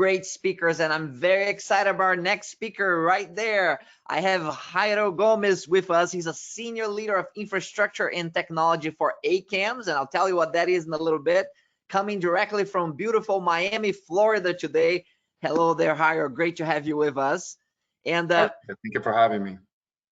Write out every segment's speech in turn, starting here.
great speakers, and I'm very excited about our next speaker right there. I have Jairo Gomez with us. He's a senior leader of infrastructure and technology for ACAMS, and I'll tell you what that is in a little bit. Coming directly from beautiful Miami, Florida today. Hello there, Jairo. Great to have you with us. And thank you for having me.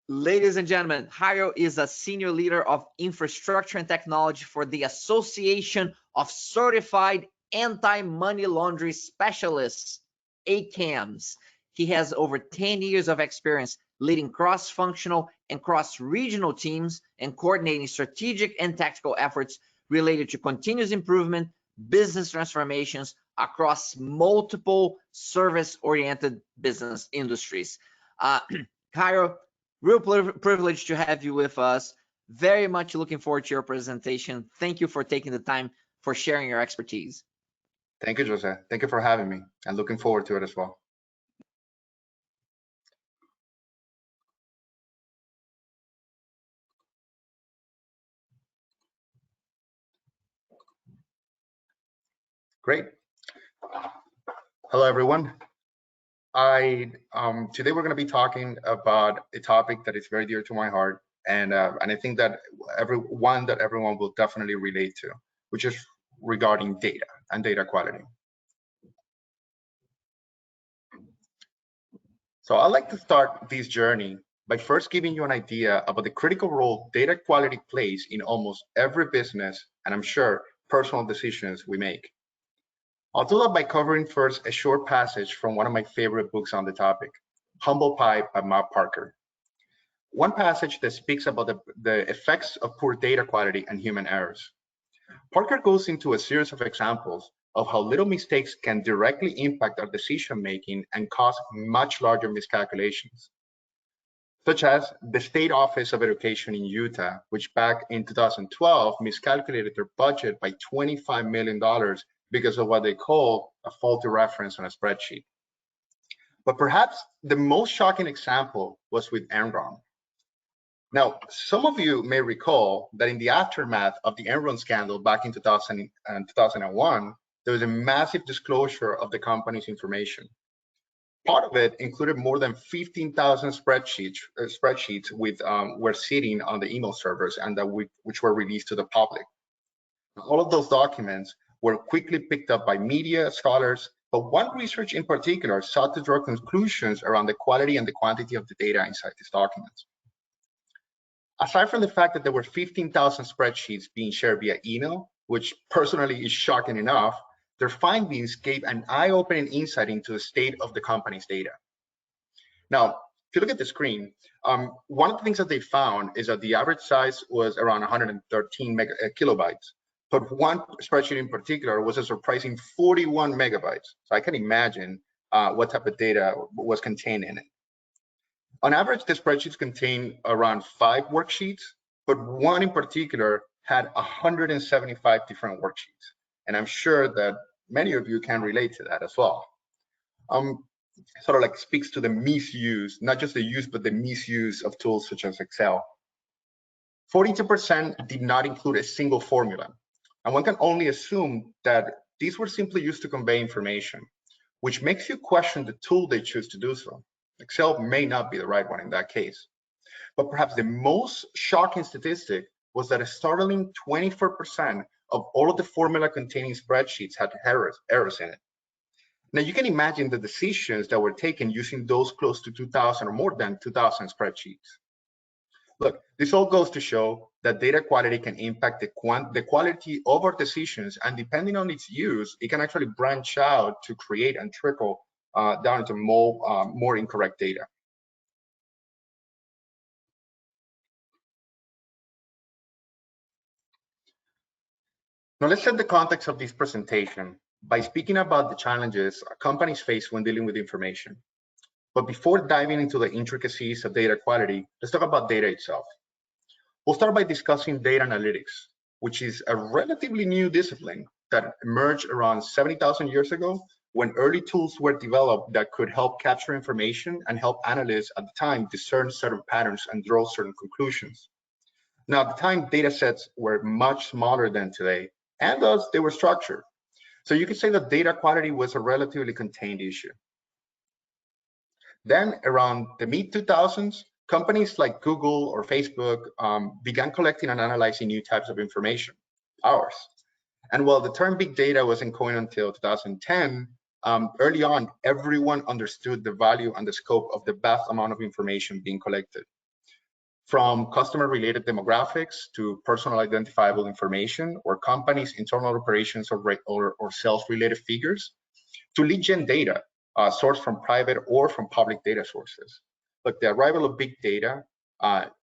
Ladies and gentlemen, Jairo is a senior leader of infrastructure and technology for the Association of Certified Anti-Money Laundering Specialists, ACAMS. He has over 10 years of experience leading cross-functional and cross-regional teams and coordinating strategic and tactical efforts related to continuous improvement, business transformations across multiple service-oriented business industries. Jairo, real privilege to have you with us. Very much looking forward to your presentation. Thank you for taking the time for sharing your expertise. Thank you, Jose. Thank you for having me. I'm looking forward to it as well. Great. Hello, everyone. Today we're going to be talking about a topic that is very dear to my heart, and I think that everyone will definitely relate to, which is regarding data and data quality. So I'd like to start this journey by first giving you an idea about the critical role data quality plays in almost every business, and I'm sure personal decisions we make. I'll do that by covering first a short passage from one of my favorite books on the topic, Humble Pie by Matt Parker. One passage that speaks about the effects of poor data quality and human errors. Parker goes into a series of examples of how little mistakes can directly impact our decision-making and cause much larger miscalculations, such as the State Office of Education in Utah, which back in 2012 miscalculated their budget by $25 million because of what they call a faulty reference on a spreadsheet. But perhaps the most shocking example was with Enron. Now, some of you may recall that in the aftermath of the Enron scandal back in 2001, there was a massive disclosure of the company's information. Part of it included more than 15,000 spreadsheets were sitting on the email servers and which were released to the public. All of those documents were quickly picked up by media, scholars, but one research in particular sought to draw conclusions around the quality and the quantity of the data inside these documents. Aside from the fact that there were 15,000 spreadsheets being shared via email, which personally is shocking enough, their findings gave an eye-opening insight into the state of the company's data. Now, if you look at the screen, one of the things that they found is that the average size was around 113 kilobytes. But one spreadsheet in particular was a surprising 41 megabytes. So I can imagine what type of data was contained in it. On average, the spreadsheets contain around 5 worksheets, but one in particular had 175 different worksheets. And I'm sure that many of you can relate to that as well. Sort of like speaks to the misuse, not just the use, but the misuse of tools such as Excel. 42% did not include a single formula. And one can only assume that these were simply used to convey information, which makes you question the tool they choose to do so. Excel may not be the right one in that case. But perhaps the most shocking statistic was that a startling 24% of all of the formula containing spreadsheets had errors in it. Now you can imagine the decisions that were taken using those close to 2,000 or more than 2,000 spreadsheets. Look, this all goes to show that data quality can impact the quality of our decisions, and depending on its use, it can actually branch out to create and trickle down into more incorrect data. Now let's set the context of this presentation by speaking about the challenges companies face when dealing with information. But before diving into the intricacies of data quality, let's talk about data itself. We'll start by discussing data analytics, which is a relatively new discipline that emerged around 70,000 years ago when early tools were developed that could help capture information and help analysts at the time discern certain patterns and draw certain conclusions. Now, at the time, data sets were much smaller than today, and thus they were structured. So you could say that data quality was a relatively contained issue. Then around the mid-2000s, companies like Google or Facebook began collecting and analyzing new types of information, ours. And while the term big data wasn't coined until 2010, early on, everyone understood the value and the scope of the vast amount of information being collected. From customer-related demographics to personal identifiable information or companies' internal operations or sales-related figures, to lead gen data sourced from private or from public data sources. But the arrival of big data,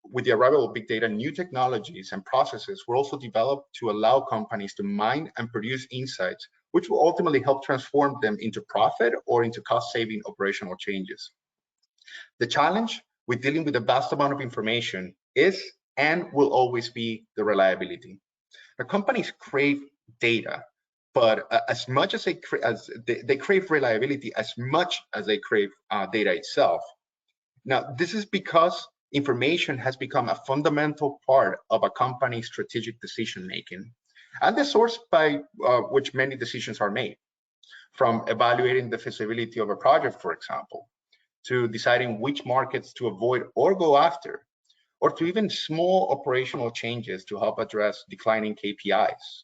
with the arrival of big data, new technologies and processes were also developed to allow companies to mine and produce insights, which will ultimately help transform them into profit or into cost-saving operational changes. The challenge with dealing with a vast amount of information is and will always be the reliability. The companies crave data, but as much as they crave reliability as much as they crave data itself. Now, this is because information has become a fundamental part of a company's strategic decision making and the source by which many decisions are made, from evaluating the feasibility of a project, for example, to deciding which markets to avoid or go after, or to even small operational changes to help address declining KPIs.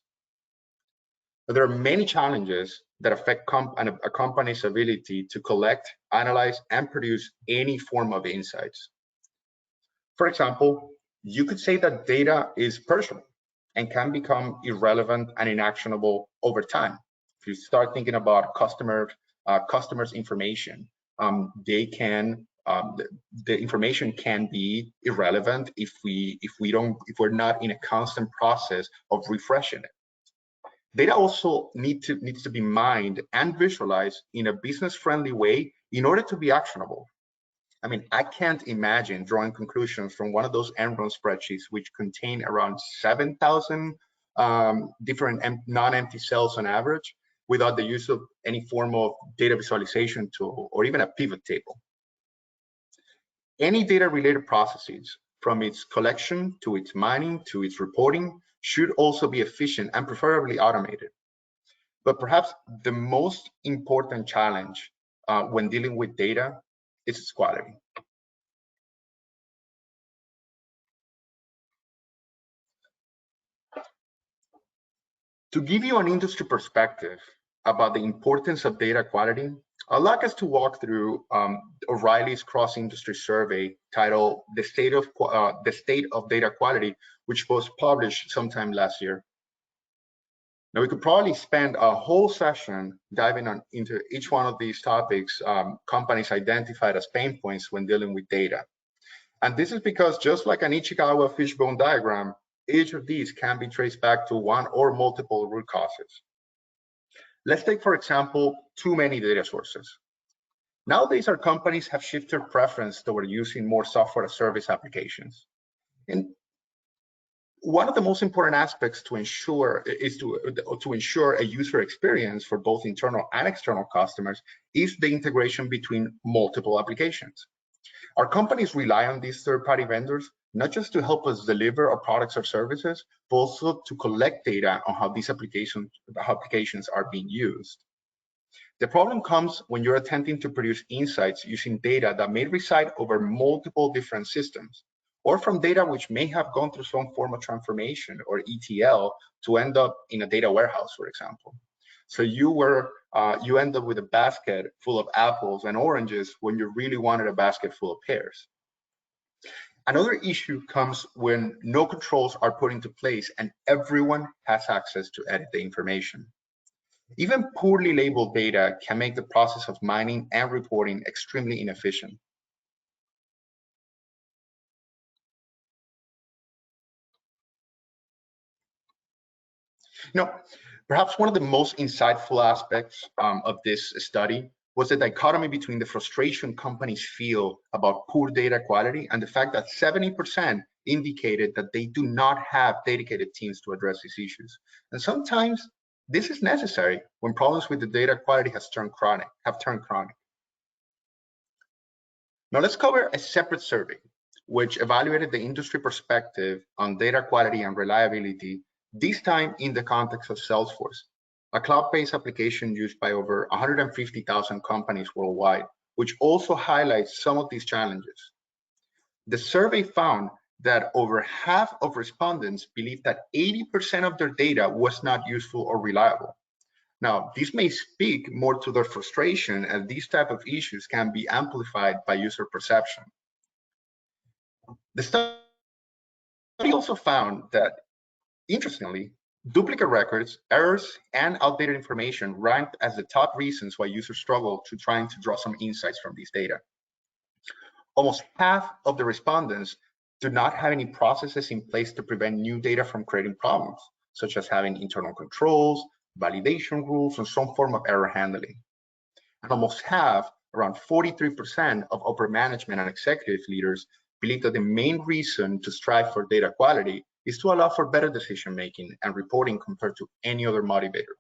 But there are many challenges that affect a company's ability to collect, analyze, and produce any form of insights. For example, you could say that data is personal and can become irrelevant and inactionable over time. If you start thinking about customers' information, the information can be irrelevant if we're not in a constant process of refreshing it. Data also needs to be mined and visualized in a business-friendly way in order to be actionable. I mean, I can't imagine drawing conclusions from one of those Enron spreadsheets, which contain around 7,000 different non-empty cells on average, without the use of any form of data visualization tool or even a pivot table. Any data-related processes, from its collection to its mining to its reporting, should also be efficient and preferably automated. But perhaps the most important challenge when dealing with data is its quality. To give you an industry perspective about the importance of data quality, I'd like us to walk through O'Reilly's cross-industry survey titled "The State of Data Quality," which was published sometime last year. Now, we could probably spend a whole session diving into each one of these topics companies identified as pain points when dealing with data. And this is because, just like an Ichikawa fishbone diagram, each of these can be traced back to one or multiple root causes. Let's take, for example, too many data sources. Nowadays, our companies have shifted preference toward using more software as service applications. And one of the most important aspects to ensure a user experience for both internal and external customers is the integration between multiple applications. Our companies rely on these third-party vendors not just to help us deliver our products or services, but also to collect data on how these applications are being used. The problem comes when you're attempting to produce insights using data that may reside over multiple different systems, or from data which may have gone through some form of transformation or ETL to end up in a data warehouse, for example. So you end up with a basket full of apples and oranges when you really wanted a basket full of pears. Another issue comes when no controls are put into place and everyone has access to edit the information. Even poorly labeled data can make the process of mining and reporting extremely inefficient. Perhaps one of the most insightful aspects of this study was the dichotomy between the frustration companies feel about poor data quality and the fact that 70% indicated that they do not have dedicated teams to address these issues. And sometimes this is necessary when problems with the data quality have turned chronic. Now let's cover a separate survey, which evaluated the industry perspective on data quality and reliability, this time in the context of Salesforce. a cloud-based application used by over 150,000 companies worldwide, which also highlights some of these challenges. The survey found that over half of respondents believe that 80% of their data was not useful or reliable. Now, this may speak more to their frustration, as these type of issues can be amplified by user perception. The study also found that, interestingly, duplicate records, errors, and outdated information ranked as the top reasons why users struggle to trying to draw some insights from these data. Almost half of the respondents do not have any processes in place to prevent new data from creating problems, such as having internal controls, validation rules, and some form of error handling. And almost half, around 43% of upper management and executive leaders believe that the main reason to strive for data quality is to allow for better decision-making and reporting compared to any other motivator.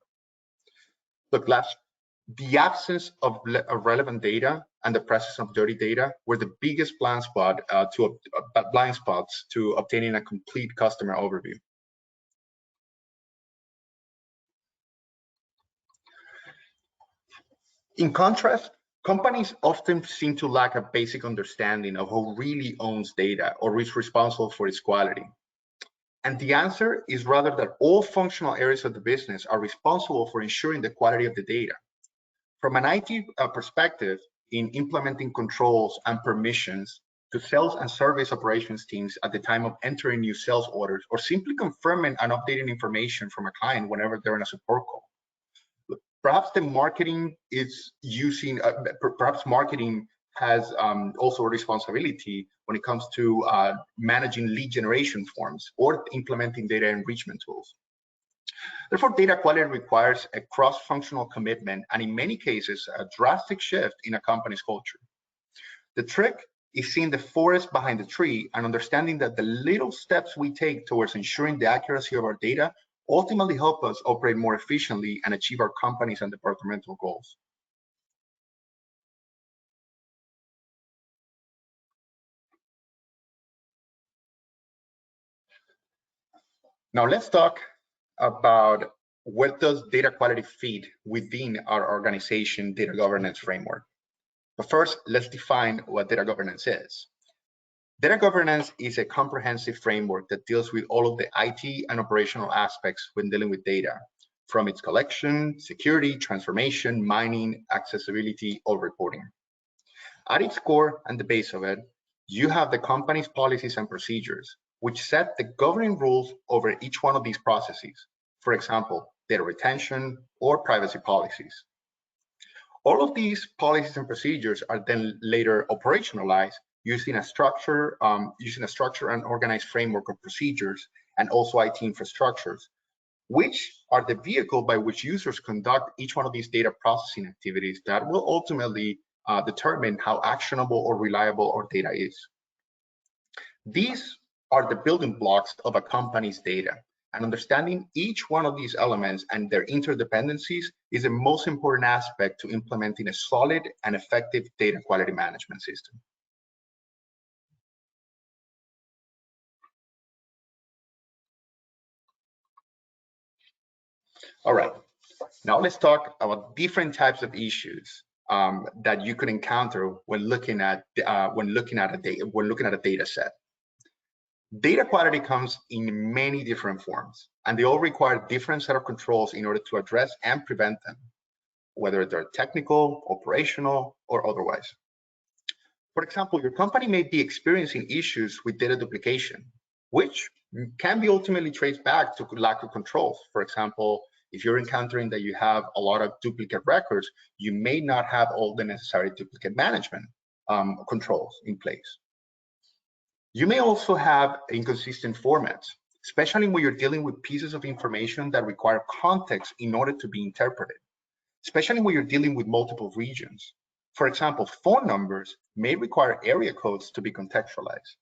Look, the absence of relevant data and the presence of dirty data were the biggest blind spots to obtaining a complete customer overview. In contrast, companies often seem to lack a basic understanding of who really owns data or is responsible for its quality. And the answer is rather that all functional areas of the business are responsible for ensuring the quality of the data. From an IT perspective, in implementing controls and permissions to sales and service operations teams at the time of entering new sales orders, or simply confirming and updating information from a client whenever they're in a support call. Perhaps the marketing is using, perhaps marketing has also a responsibility when it comes to managing lead generation forms or implementing data enrichment tools. Therefore, data quality requires a cross-functional commitment and in many cases, a drastic shift in a company's culture. The trick is seeing the forest behind the tree and understanding that the little steps we take towards ensuring the accuracy of our data ultimately help us operate more efficiently and achieve our company's and departmental goals. Now let's talk about what does data quality fit within our organization data governance framework. But first, let's define what data governance is. Data governance is a comprehensive framework that deals with all of the IT and operational aspects when dealing with data, from its collection, security, transformation, mining, accessibility, or reporting. At its core and the base of it, you have the company's policies and procedures, which set the governing rules over each one of these processes. For example, data retention or privacy policies. All of these policies and procedures are then later operationalized using a structure and organized framework of procedures and also IT infrastructures, which are the vehicle by which users conduct each one of these data processing activities that will ultimately determine how actionable or reliable our data is. These are the building blocks of a company's data, and understanding each one of these elements and their interdependencies is the most important aspect to implementing a solid and effective data quality management system. All right, now let's talk about different types of issues that you could encounter when looking at a data set. Data quality comes in many different forms, and they all require different set of controls in order to address and prevent them, whether they're technical, operational, or otherwise. For example, your company may be experiencing issues with data duplication, which can be ultimately traced back to lack of controls. For example, if you're encountering that you have a lot of duplicate records, you may not have all the necessary duplicate management controls in place. You may also have inconsistent formats, especially when you're dealing with pieces of information that require context in order to be interpreted, especially when you're dealing with multiple regions. For example, phone numbers may require area codes to be contextualized.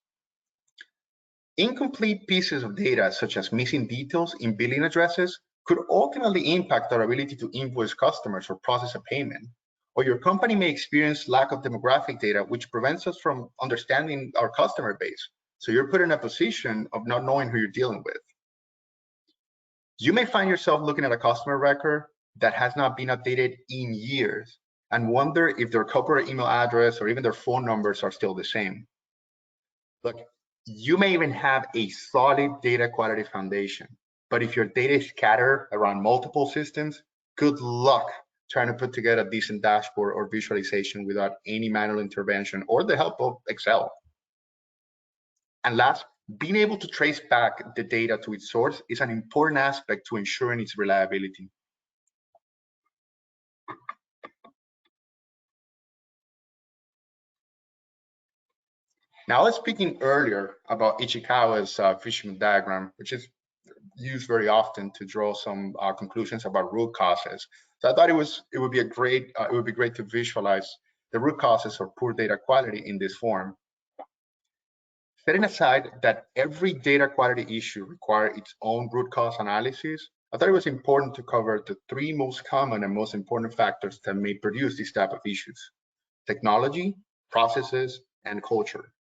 Incomplete pieces of data, such as missing details in billing addresses, could ultimately impact our ability to invoice customers or process a payment. Or your company may experience lack of demographic data, which prevents us from understanding our customer base. So you're put in a position of not knowing who you're dealing with. You may find yourself looking at a customer record that has not been updated in years and wonder if their corporate email address or even their phone numbers are still the same. Look, you may even have a solid data quality foundation, but if your data is scattered around multiple systems, good luck trying to put together a decent dashboard or visualization without any manual intervention or the help of Excel. And last, being able to trace back the data to its source is an important aspect to ensuring its reliability. Now, I was speaking earlier about Ichikawa's fisherman diagram, which is used very often to draw some conclusions about root causes. So I thought it would be great to visualize the root causes of poor data quality in this form. Setting aside that every data quality issue requires its own root cause analysis, I thought it was important to cover the three most common and most important factors that may produce these type of issues: technology, processes, and culture.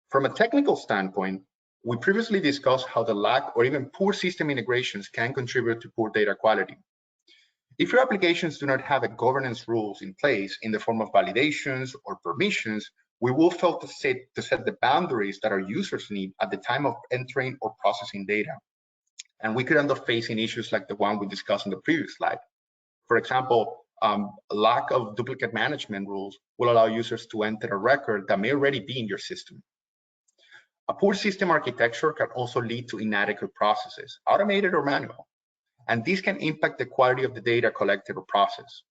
From a technical standpoint, we previously discussed how the lack or even poor system integrations can contribute to poor data quality. If your applications do not have a governance rules in place in the form of validations or permissions, we will fail to set the boundaries that our users need at the time of entering or processing data. And we could end up facing issues like the one we discussed in the previous slide. For example, lack of duplicate management rules will allow users to enter a record that may already be in your system. A poor system architecture can also lead to inadequate processes, automated or manual, and these can impact the quality of the data collected or processed.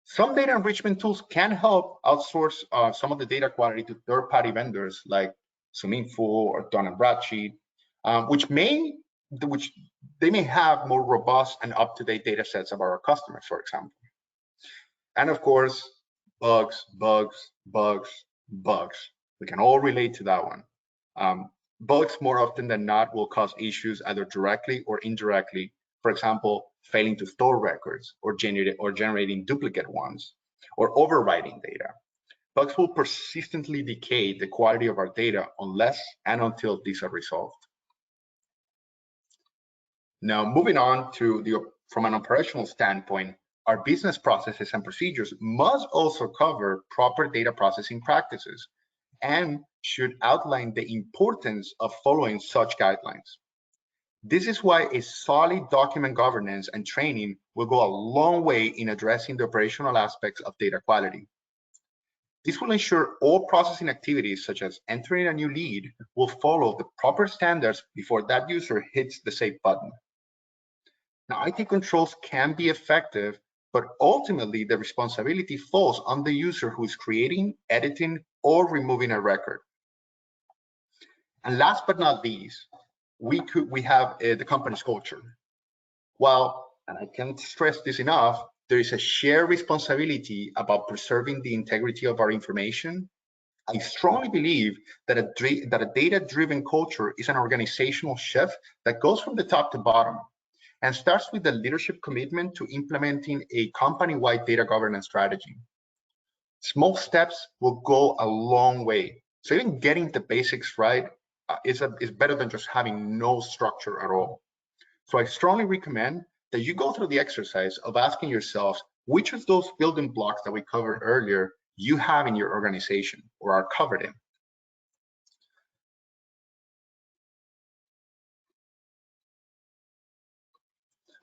Some data enrichment tools can help outsource some of the data quality to third-party vendors like ZoomInfo or Dun & Bradstreet, which they may have more robust and up-to-date data sets about our customers, for example. And of course, bugs. We can all relate to that one. Bugs more often than not will cause issues either directly or indirectly. For example, failing to store records or generating duplicate ones or overwriting data. Bugs will persistently decay the quality of our data unless and until these are resolved. Now, moving on to from an operational standpoint, our business processes and procedures must also cover proper data processing practices and should outline the importance of following such guidelines. This is why a solid document governance and training will go a long way in addressing the operational aspects of data quality. This will ensure all processing activities, such as entering a new lead, will follow the proper standards before that user hits the save button. Now, IT controls can be effective, but ultimately the responsibility falls on the user who is creating, editing, or removing a record. And last but not least, we have the company's culture. While, and I can't stress this enough, there is a shared responsibility about preserving the integrity of our information, I strongly believe that a data-driven culture is an organizational shift that goes from the top to bottom and starts with the leadership commitment to implementing a company-wide data governance strategy. Small steps will go a long way. So even getting the basics right is better than just having no structure at all. So I strongly recommend that you go through the exercise of asking yourselves which of those building blocks that we covered earlier you have in your organization or are covered in.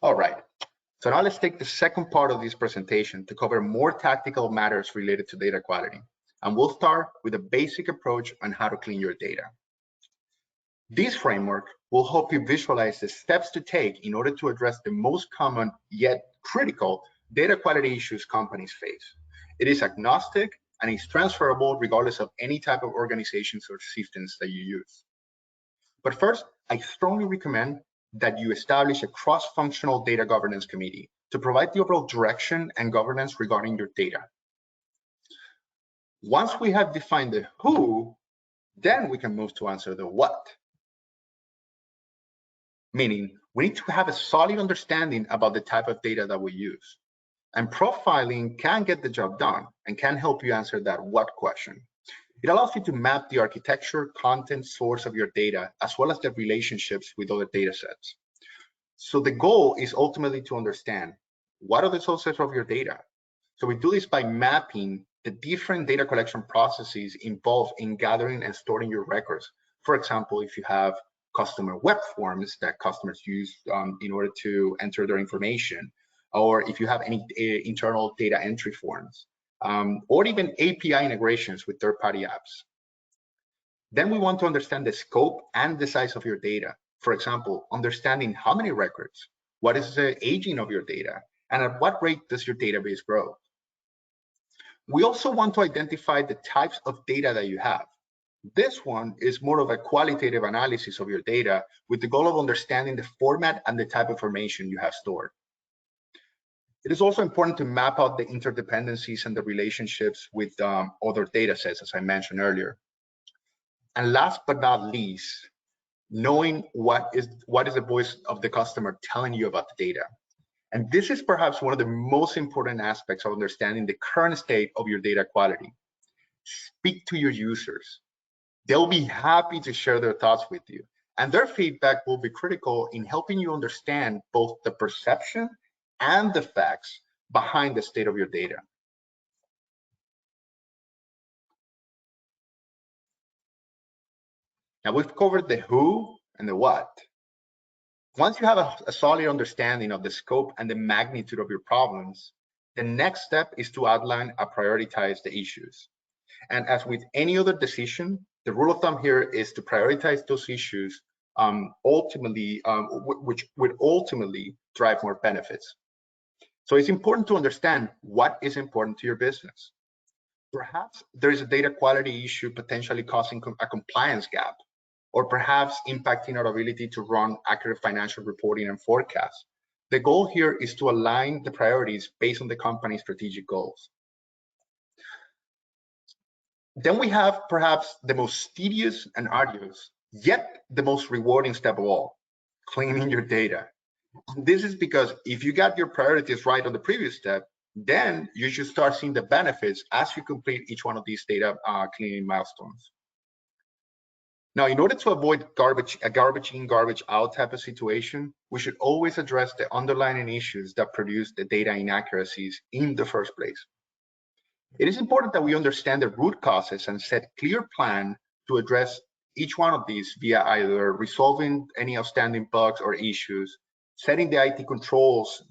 All right, so now let's take the second part of this presentation to cover more tactical matters related to data quality. And we'll start with a basic approach on how to clean your data. This framework will help you visualize the steps to take in order to address the most common yet critical data quality issues companies face. It is agnostic and is transferable regardless of any type of organizations or systems that you use. But first, I strongly recommend that you establish a cross-functional data governance committee to provide the overall direction and governance regarding your data. Once we have defined the who, then we can move to answer the what. Meaning, we need to have a solid understanding about the type of data that we use. And profiling can get the job done and can help you answer that what question. It allows you to map the architecture, content, source of your data, as well as the relationships with other data sets. So the goal is ultimately to understand what are the sources of your data. So we do this by mapping the different data collection processes involved in gathering and storing your records. For example, if you have customer web forms that customers use in order to enter their information, or if you have any internal data entry forms, or even API integrations with third-party apps. Then we want to understand the scope and the size of your data. For example, understanding how many records, what is the aging of your data, and at what rate does your database grow. We also want to identify the types of data that you have. This one is more of a qualitative analysis of your data with the goal of understanding the format and the type of information you have stored. It is also important to map out the interdependencies and the relationships with other data sets, as I mentioned earlier. And last but not least, knowing what is the voice of the customer telling you about the data. And this is perhaps one of the most important aspects of understanding the current state of your data quality. Speak to your users. They'll be happy to share their thoughts with you. And their feedback will be critical in helping you understand both the perception and the facts behind the state of your data. Now we've covered the who and the what. Once you have a solid understanding of the scope and the magnitude of your problems, the next step is to outline and prioritize the issues. And as with any other decision, the rule of thumb here is to prioritize those issues which would ultimately drive more benefits. So it's important to understand what is important to your business. Perhaps there is a data quality issue potentially causing a compliance gap, or perhaps impacting our ability to run accurate financial reporting and forecasts. The goal here is to align the priorities based on the company's strategic goals. Then we have perhaps the most tedious and arduous, yet the most rewarding step of all, cleaning your data. This is because if you got your priorities right on the previous step, then you should start seeing the benefits as you complete each one of these data cleaning milestones. Now, in order to avoid a garbage in, garbage out type of situation, we should always address the underlying issues that produce the data inaccuracies in the first place. It is important that we understand the root causes and set clear plan to address each one of these via either resolving any outstanding bugs or issues, setting the IT controls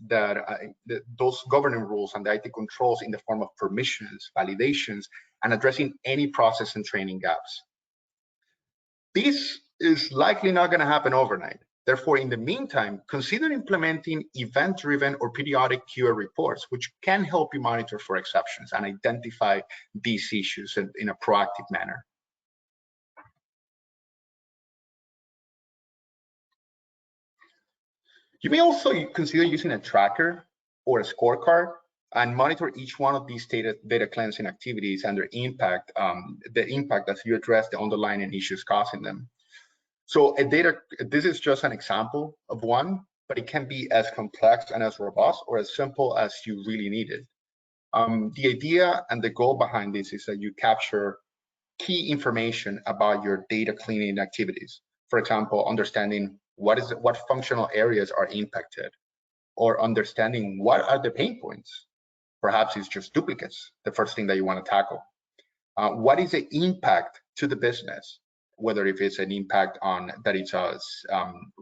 those governing rules and the IT controls in the form of permissions, validations, and addressing any process and training gaps. This is likely not going to happen overnight. Therefore, in the meantime, consider implementing event-driven or periodic QA reports, which can help you monitor for exceptions and identify these issues in a proactive manner. You may also consider using a tracker or a scorecard and monitor each one of these data cleansing activities and their impact, as you address the underlying issues causing them. So this is just an example of one, but it can be as complex and as robust or as simple as you really need it. The idea and the goal behind this is that you capture key information about your data cleaning activities. For example, understanding what functional areas are impacted, or understanding what are the pain points. Perhaps it's just duplicates, the first thing that you want to tackle. What is the impact to the business? Whether if it's an impact on that it's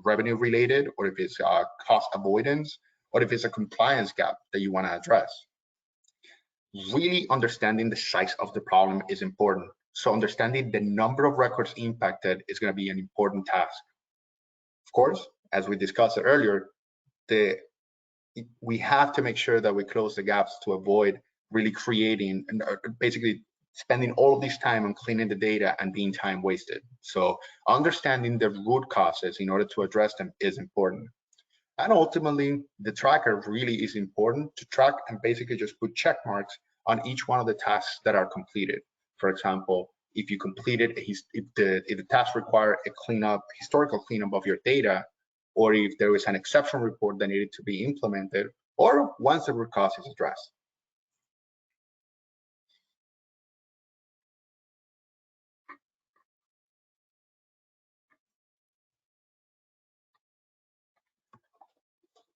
revenue related, or if it's cost avoidance, or if it's a compliance gap that you want to address. Really understanding the size of the problem is important. So understanding the number of records impacted is going to be an important task. Of course, as we discussed earlier, we have to make sure that we close the gaps to avoid really creating and basically spending all of this time on cleaning the data and being time wasted. So understanding the root causes in order to address them is important. And ultimately, the tracker really is important to track and basically just put check marks on each one of the tasks that are completed. For example, if you completed, if the task require a historical cleanup of your data, or if there was an exception report that needed to be implemented, or once the root cause is addressed.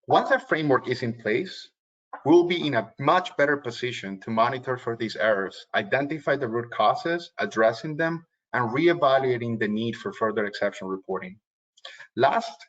Once that framework is in place, we'll be in a much better position to monitor for these errors, identify the root causes, addressing them, and reevaluating the need for further exception reporting. Last,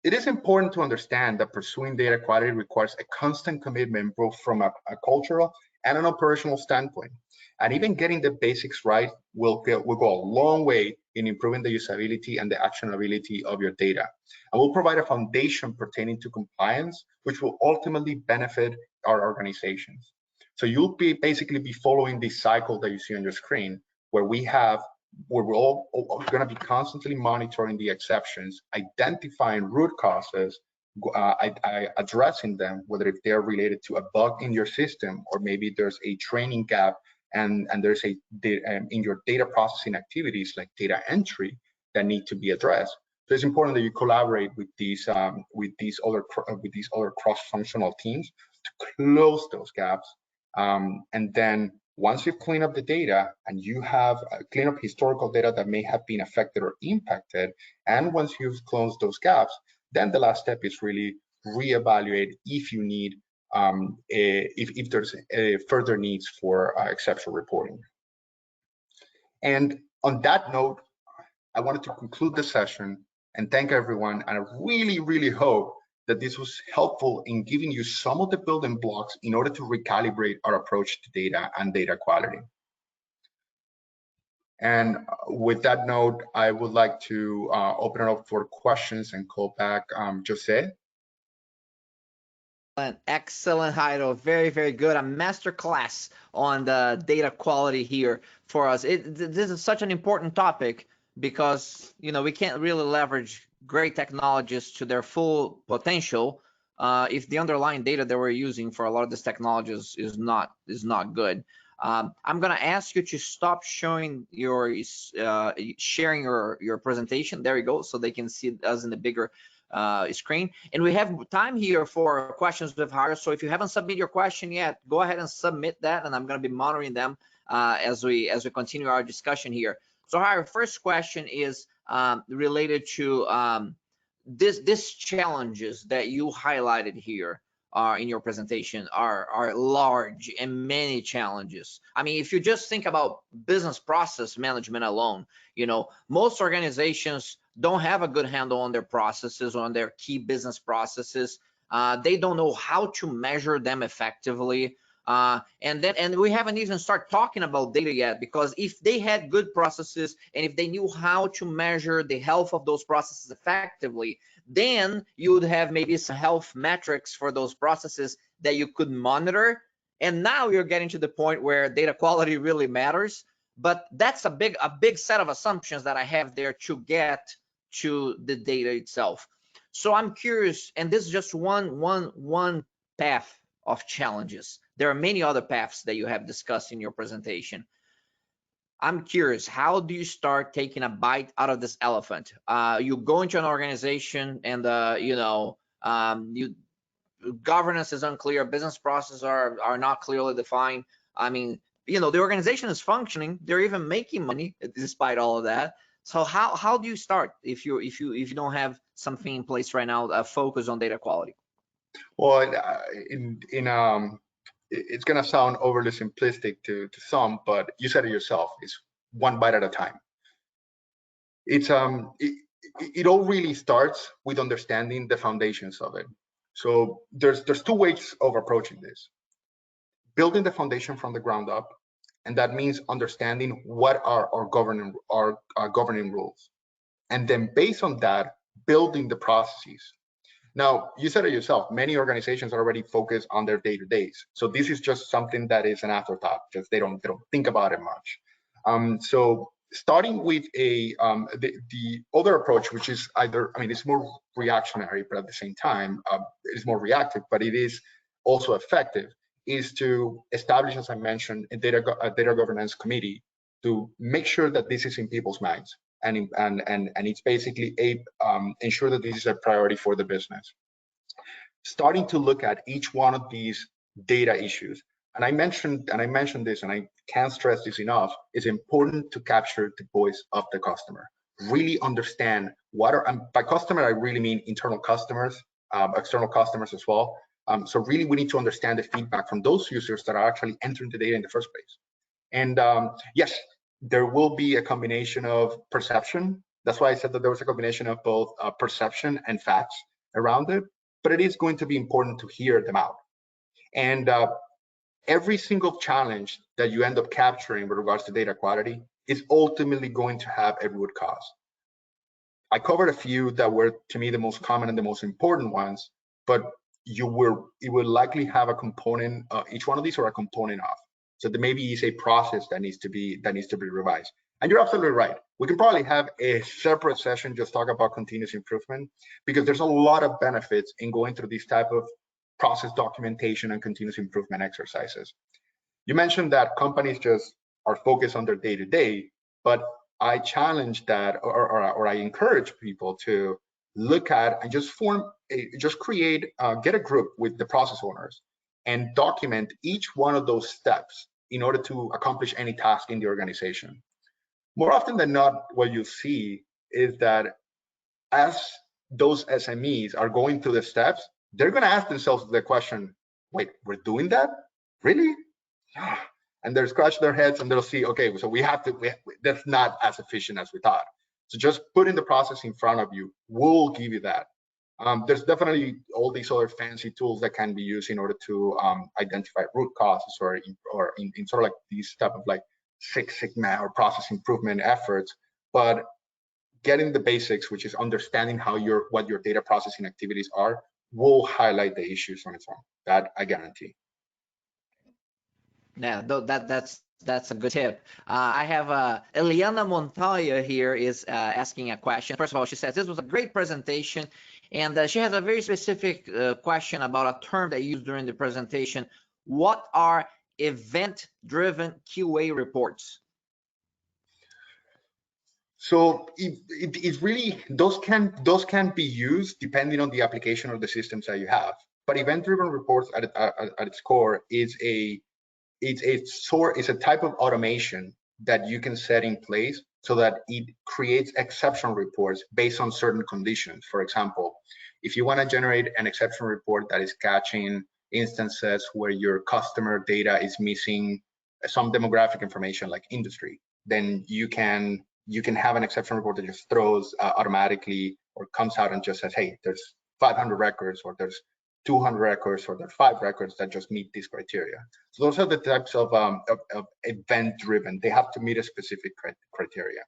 it is important to understand that pursuing data quality requires a constant commitment both from a cultural and an operational standpoint. And even getting the basics right will go a long way in improving the usability and the actionability of your data. And will provide a foundation pertaining to compliance, which will ultimately benefit our organizations. So you'll basically be following this cycle that you see on your screen, where we're all going to be constantly monitoring the exceptions, identifying root causes, addressing them, whether if they're related to a bug in your system, or maybe there's a training gap and there's in your data processing activities like data entry that need to be addressed. So it's important that you collaborate with these other cross-functional teams to close those gaps, and then once you've cleaned up the data and you have cleaned up historical data that may have been affected or impacted, and once you've closed those gaps, then the last step is really reevaluate if you need, if there's further needs for exception reporting. And on that note, I wanted to conclude the session and thank everyone. And I really, really hope that this was helpful in giving you some of the building blocks in order to recalibrate our approach to data and data quality. And with that note, I would like to open it up for questions and call back Jose. Excellent, Jairo. Very, very good. A masterclass on the data quality here for us. This is such an important topic because we can't really leverage great technologies to their full potential if the underlying data that we're using for a lot of these technologies is not good. I'm going to ask you to stop showing your sharing your presentation. There you go, so they can see us in the bigger screen. And we have time here for questions with Jairo. So if you haven't submitted your question yet, go ahead and submit that, and I'm going to be monitoring them as we continue our discussion here. So Jairo, first question is related to this challenges that you highlighted here in your presentation are large and many challenges. I mean, if you just think about business process management alone, most organizations don't have a good handle on their processes, on their key business processes. They don't know how to measure them effectively. And we haven't even started talking about data yet, because if they had good processes and if they knew how to measure the health of those processes effectively, then you would have maybe some health metrics for those processes that you could monitor. And now you're getting to the point where data quality really matters. But that's a big set of assumptions that I have there to get to the data itself. So I'm curious, and this is just one path of challenges. There are many other paths that you have discussed in your presentation. I'm curious, how do you start taking a bite out of this elephant? You go into an organization and governance is unclear, business processes are not clearly defined. I mean, the organization is functioning, they're even making money despite all of that. So how do you start if you don't have something in place right now, a focus on data quality? Well, it's going to sound overly simplistic to some, but you said it yourself, it's one bite at a time. It all really starts with understanding the foundations of it. So there's two ways of approaching this. Building the foundation from the ground up, and that means understanding what are our governing rules. And then based on that, building the processes. Now, you said it yourself, many organizations are already focused on their day-to-days. So this is just something that is an afterthought, just they don't think about it much. So starting with the other approach, which is it's more reactionary, but at the same time, it's more reactive, but it is also effective, is to establish, as I mentioned, a data governance committee to make sure that this is in people's minds. And it's basically ensure that this is a priority for the business. Starting to look at each one of these data issues, and I mentioned this, and I can't stress this enough, it's important to capture the voice of the customer. Really understand what are, and by customer I really mean internal customers, external customers as well. So really, we need to understand the feedback from those users that are actually entering the data in the first place. And yes, there will be a combination of perception. That's why I said that there was a combination of both perception and facts around it, but it is going to be important to hear them out. And every single challenge that you end up capturing with regards to data quality is ultimately going to have a root cause. I covered a few that were, to me, the most common and the most important ones, but it will likely have a component, each one of these, or a component of. So there maybe is a process that needs to be revised. And you're absolutely right. We can probably have a separate session just talk about continuous improvement, because there's a lot of benefits in going through these type of process documentation and continuous improvement exercises. You mentioned that companies just are focused on their day-to-day, but I challenge that, or I encourage people to look at and just get a group with the process owners and document each one of those steps in order to accomplish any task in the organization. More often than not, what you see is that as those SMEs are going through the steps, they're going to ask themselves the question, wait, we're doing that? Really? Yeah. And they'll scratch their heads and they'll see, okay, so that's not as efficient as we thought. So just putting the process in front of you will give you that. There's definitely all these other fancy tools that can be used in order to identify root causes, or in sort of like these type of like Six Sigma or process improvement efforts. But getting the basics, which is understanding what your data processing activities are, will highlight the issues on its own. That I guarantee. Yeah, that's a good tip. I have Eliana Montoya here is asking a question. First of all, she says this was a great presentation, and she has a very specific question about a term they used during the presentation. What are event-driven QA reports? So it's really, those can be used depending on the application or the systems that you have. But event-driven reports at its core is it's a type of automation that you can set in place so that it creates exception reports based on certain conditions. For example, if you want to generate an exception report that is catching instances where your customer data is missing some demographic information like industry, then you can have an exception report that just throws automatically, or comes out and just says, hey, there's 500 records, or there's 200 records, or there are 5 records that just meet this criteria. So those are the types of event-driven. They have to meet a specific criteria.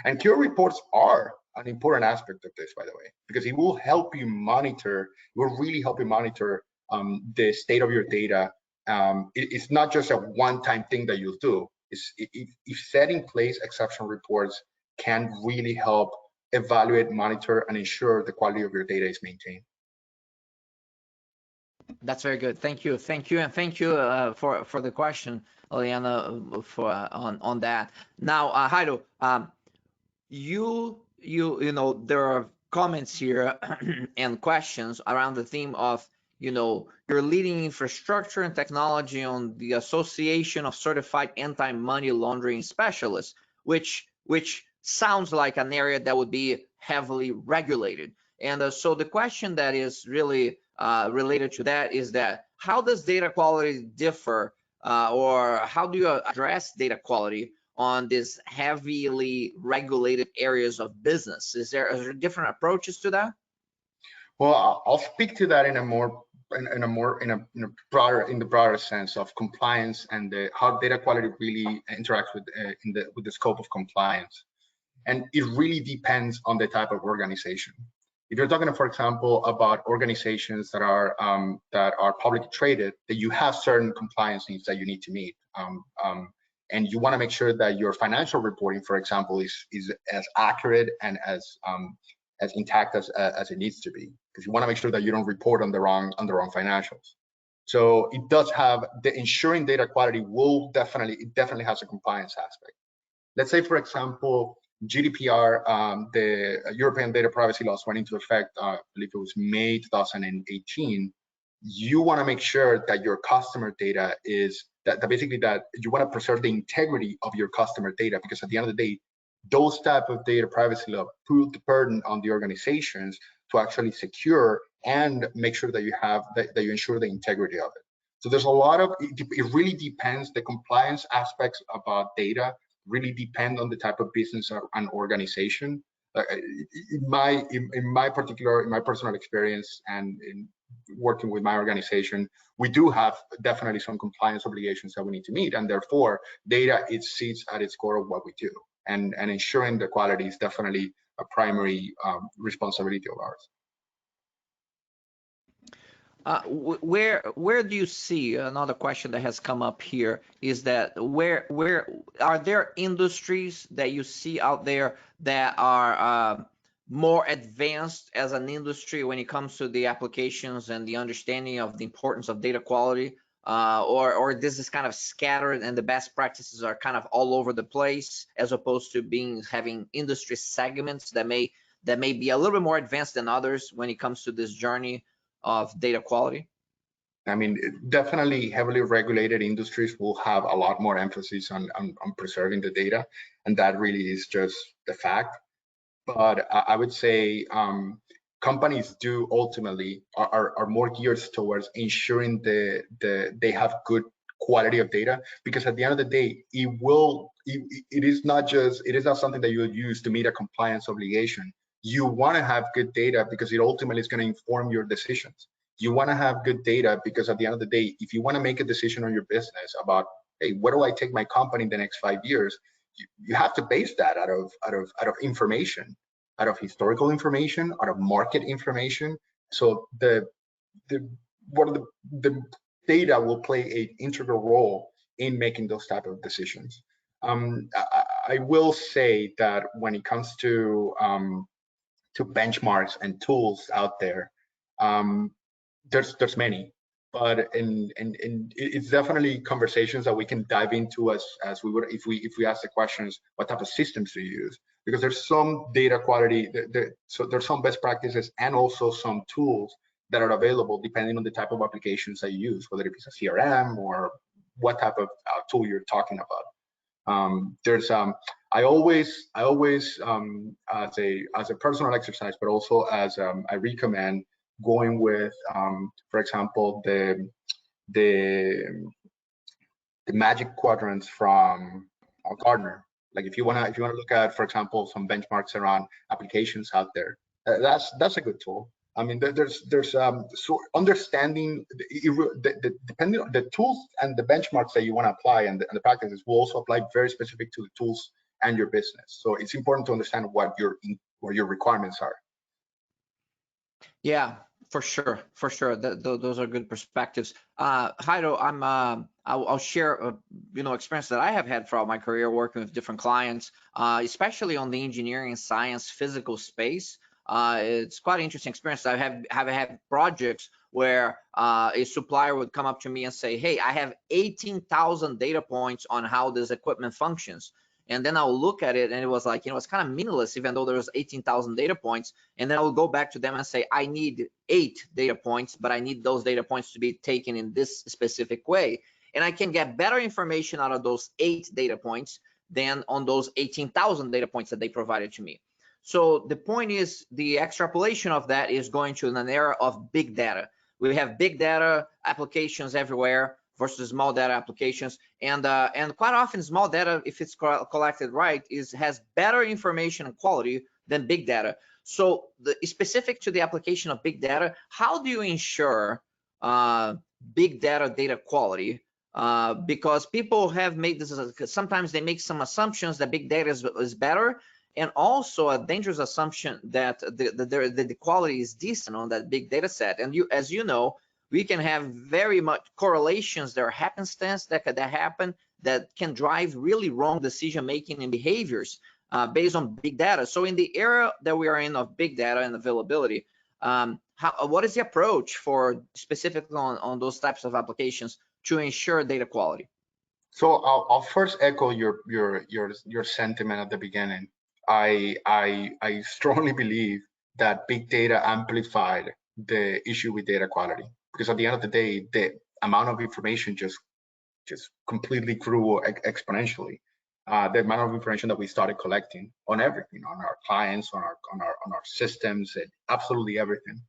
And QA reports are an important aspect of this, by the way, because it will help you monitor, it will really help you monitor the state of your data. It's not just a one-time thing that you'll do. If set in place exception reports can really help evaluate, monitor, and ensure the quality of your data is maintained. That's very good. Thank you, and thank you for the question, Eliana, on that. Now, Jairo, you know, there are comments here and questions around the theme of, you know, you're leading infrastructure and technology on the Association of Certified Anti-Money Laundering Specialists, which sounds like an area that would be heavily regulated. And so the question that is really related to that is that how does data quality differ, or how do you address data quality on these heavily regulated areas of business? Is there different approaches to that? Well, I'll speak to that in the broader sense of compliance and how data quality really interacts with the scope of compliance. And it really depends on the type of organization. If you're talking, for example, about organizations that are publicly traded, that you have certain compliance needs that you need to meet, and you want to make sure that your financial reporting, for example, is as accurate and as intact as it needs to be, because you want to make sure that you don't report on the wrong financials. So it does have the ensuring data quality definitely has a compliance aspect. Let's say, for example, GDPR, the European data privacy laws went into effect, I believe it was May 2018. You want to make sure that your customer data is that you want to preserve the integrity of your customer data, because at the end of the day, those type of data privacy law put the burden on the organizations to actually secure and make sure that you have that you ensure the integrity of it. So there's a lot of it really depends. The compliance aspects about data really depend on the type of business and organization. In my personal experience and in working with my organization, we do have definitely some compliance obligations that we need to meet, and therefore data it sits at its core of what we do, and ensuring the quality is definitely a primary responsibility of ours. Where do you see, another question that has come up here is that where are there industries that you see out there that are more advanced as an industry when it comes to the applications and the understanding of the importance of data quality, or this is kind of scattered and the best practices are kind of all over the place, as opposed to having industry segments that may be a little bit more advanced than others when it comes to this journey of data quality? I mean, definitely heavily regulated industries will have a lot more emphasis on preserving the data, and that really is just the fact. But I would say companies do ultimately are more geared towards ensuring they have good quality of data, because at the end of the day, it is not something that you'll use to meet a compliance obligation. You want to have good data because it ultimately is going to inform your decisions. You want to have good data because at the end of the day, if you want to make a decision on your business about, hey, where do I take my company in the next 5 years, you have to base that out of information, out of historical information, out of market information. So the data will play an integral role in making those type of decisions. I will say that when it comes to benchmarks and tools out there, there's many, but it's definitely conversations that we can dive into as we would if we ask the questions, what type of systems do you use? Because there's some data quality, so there's some best practices and also some tools that are available depending on the type of applications that you use, whether it's a CRM or what type of tool you're talking about. I always as a personal exercise, but also as I recommend going with, for example, the magic quadrants from Gartner. Like if you wanna look at, for example, some benchmarks around applications out there, that's a good tool. I mean, there's so understanding depending on the tools and the benchmarks that you want to apply, and the practices will also apply very specific to the tools and your business. So it's important to understand what your requirements are. Yeah, for sure. Those are good perspectives. Jairo, I'll share experience that I have had throughout my career working with different clients, especially on the engineering, science, physical space. It's quite an interesting experience. I have had projects where a supplier would come up to me and say, hey, I have 18,000 data points on how this equipment functions. And then I'll look at it and it was like, it's kind of meaningless, even though there was 18,000 data points. And then I'll go back to them and say, I need 8 data points, but I need those data points to be taken in this specific way. And I can get better information out of those 8 data points than on those 18,000 data points that they provided to me. So the point is, the extrapolation of that is going to an era of big data. We have big data applications everywhere versus small data applications, and quite often small data, if it's collected right, has better information and quality than big data. So specific to the application of big data, how do you ensure big data quality? Because people have made this, sometimes they make some assumptions that big data is better, and also a dangerous assumption that the quality is decent on that big data set. And as you know, we can have very much correlations that are happenstance that happen that can drive really wrong decision making and behaviors based on big data. So in the era that we are in of big data and availability, what is the approach for specifically on those types of applications to ensure data quality? So I'll first echo your sentiment at the beginning. I strongly believe that big data amplified the issue with data quality, because at the end of the day, the amount of information just completely grew exponentially. The amount of information that we started collecting on everything, on our clients, on our systems, and absolutely everything.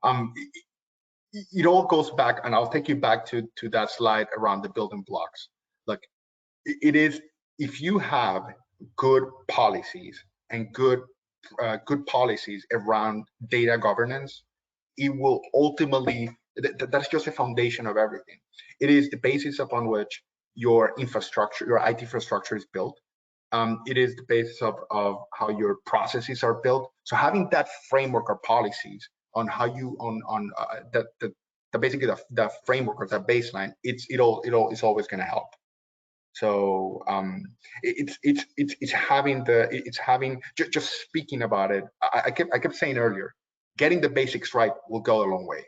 it all goes back, and I'll take you back to that slide around the building blocks. Look, it is, if you have good policies and good policies around data governance, it will ultimately, that's just a foundation of everything. It is the basis upon which your infrastructure, your IT infrastructure is built. It is the basis of how your processes are built. So having that framework or policies on how you basically the framework or that baseline, it's always going to help. So it's having just speaking about it. I kept saying earlier, getting the basics right will go a long way.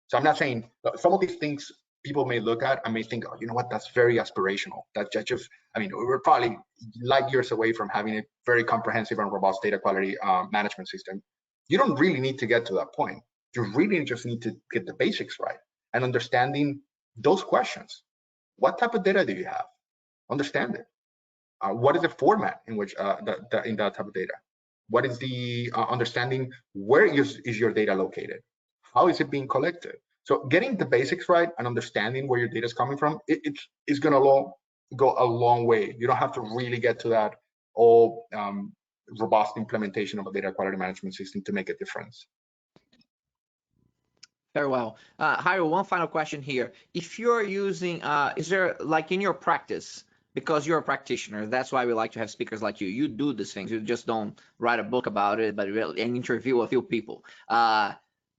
So I'm not saying some of these things people may look at and may think, oh, you know what, that's very aspirational. That just, I mean, we're probably light years away from having a very comprehensive and robust data quality management system. You don't really need to get to that point. You really just need to get the basics right and understanding those questions. What type of data do you have? Understand it. What is the format in which in that type of data? What is the understanding? Where is your data located? How is it being collected? So getting the basics right and understanding where your data is coming from, it's going to go a long way. You don't have to really get to that all robust implementation of a data quality management system to make a difference. Very well. Jairo, one final question here. If you're using, is there, like in your practice, because you're a practitioner, that's why we like to have speakers like you. You do these things. You just don't write a book about it, but really, and interview a few people.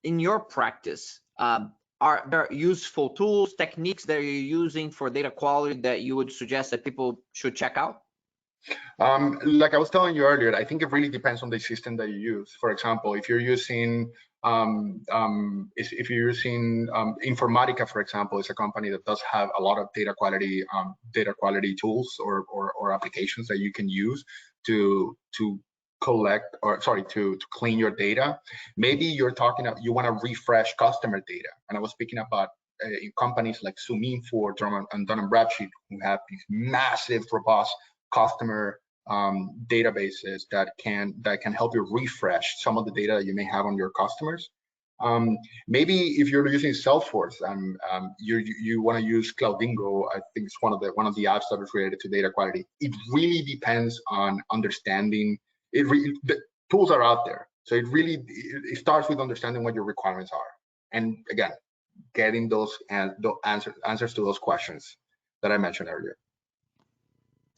In your practice, are there useful tools, techniques that you're using for data quality that you would suggest that people should check out? Like I was telling you earlier, I think it really depends on the system that you use. For example, if you're using Informatica, for example, is a company that does have a lot of data quality tools or applications that you can use to collect, or sorry, to clean your data. Maybe you want to refresh customer data, and I was speaking about companies like ZoomInfo and Dun & Bradstreet, who have these massive, robust customer databases that can help you refresh some of the data that you may have on your customers. Maybe if you're using Salesforce, you want to use Cloudingo. I think it's one of the apps that is related to data quality. It really depends on understanding. The tools are out there, so it starts with understanding what your requirements are, and again, getting those answers to those questions that I mentioned earlier.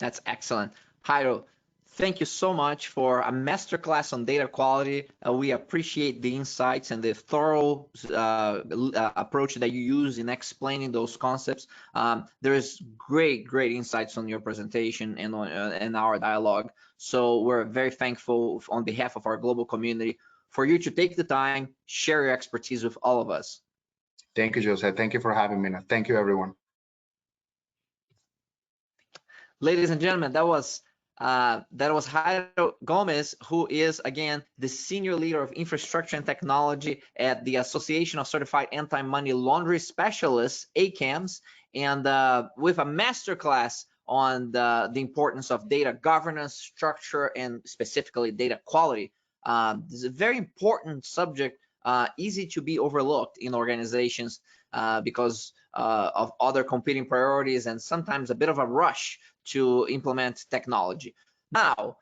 That's excellent. Jairo, thank you so much for a masterclass on data quality. We appreciate the insights and the thorough approach that you use in explaining those concepts. There is great insights on your presentation and on our dialogue. So we're very thankful on behalf of our global community for you to take the time, share your expertise with all of us. Thank you, Jose. Thank you for having me. Thank you, everyone. Ladies and gentlemen, that was Jairo Gomez, who is, again, the Senior Leader of Infrastructure and Technology at the Association of Certified Anti-Money Laundering Specialists, ACAMS, and with a masterclass on the importance of data governance, structure, and specifically data quality. This is a very important subject, easy to be overlooked in organizations because of other competing priorities and sometimes a bit of a rush to implement technology. Now,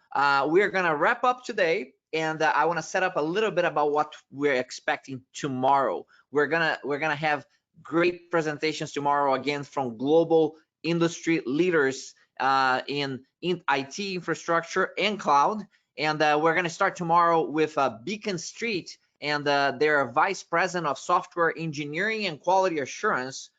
we're gonna wrap up today, and I wanna set up a little bit about what we're expecting tomorrow. We're gonna have great presentations tomorrow, again, from global industry leaders in IT infrastructure and cloud. And we're gonna start tomorrow with Beacon Street and their Vice President of Software Engineering and Quality Assurance,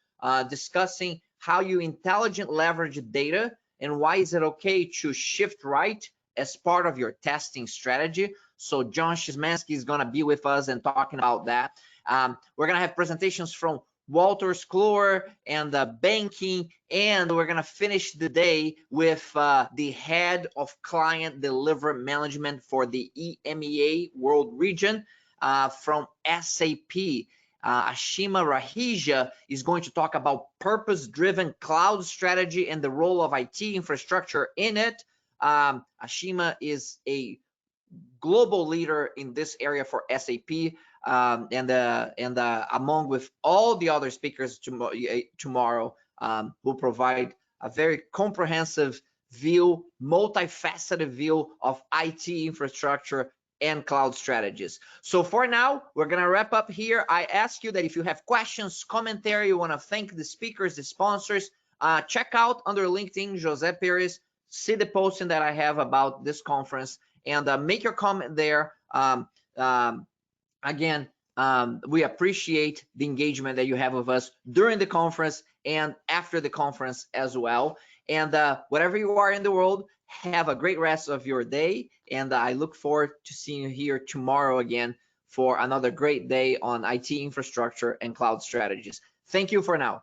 discussing how you intelligently leverage data and why is it okay to shift right as part of your testing strategy. So John Szymanski is going to be with us and talking about that. We're going to have presentations from Walter Skluer and banking, and we're going to finish the day with the head of client delivery management for the EMEA world region from SAP. Ashima Rahija is going to talk about purpose-driven cloud strategy and the role of IT infrastructure in it. Ashima is a global leader in this area for SAP, and among with all the other speakers tomorrow, will provide a very comprehensive view, multifaceted view of IT infrastructure and cloud strategies. So for now, we're gonna wrap up here. I ask you that if you have questions, commentary, you wanna thank the speakers, the sponsors, check out under LinkedIn, Jose Perez, see the posting that I have about this conference, and make your comment there. Again, we appreciate the engagement that you have with us during the conference and after the conference as well. And wherever you are in the world, have a great rest of your day. And I look forward to seeing you here tomorrow again for another great day on IT infrastructure and cloud strategies. Thank you for now.